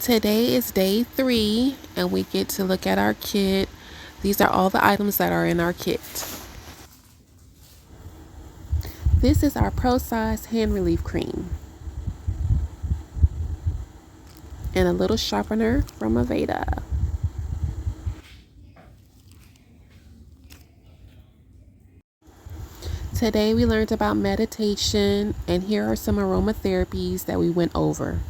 Today is day 3 and we get to look at our kit. These are all the items that are in our kit. This is our Pro Size Hand Relief Cream and a little sharpener from Aveda. Today we learned about meditation, and here are some aromatherapies that we went over.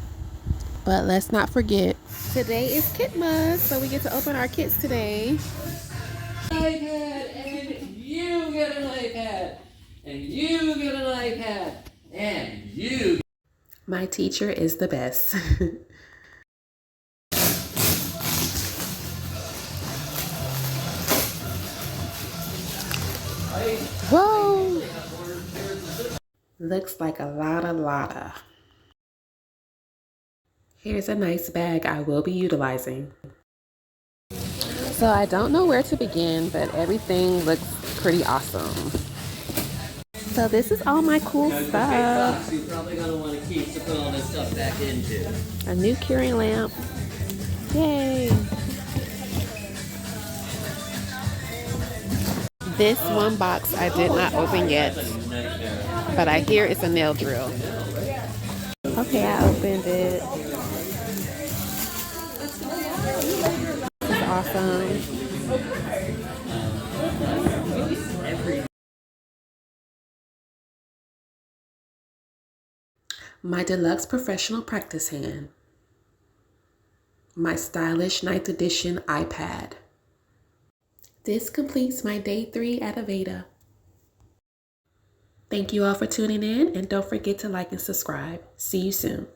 But let's not forget, today is Kit Month, so we get to open our kits today. iPad, and you get an iPad, and you get an iPad, and you. My teacher is the best. Whoa! Looks like a lotta. Here's a nice bag I will be utilizing. So I don't know where to begin, but everything looks pretty awesome. So this is all my cool stuff. You're probably gonna want to keep to put all this stuff back into. A new curing lamp. Yay! This one box I did not open yet, but I hear it's a nail drill. Okay, I opened it. It's awesome. My deluxe professional practice hand. My stylish 9th edition iPad. This completes my day 3 at Aveda. Thank you all for tuning in, and don't forget to like and subscribe. See you soon.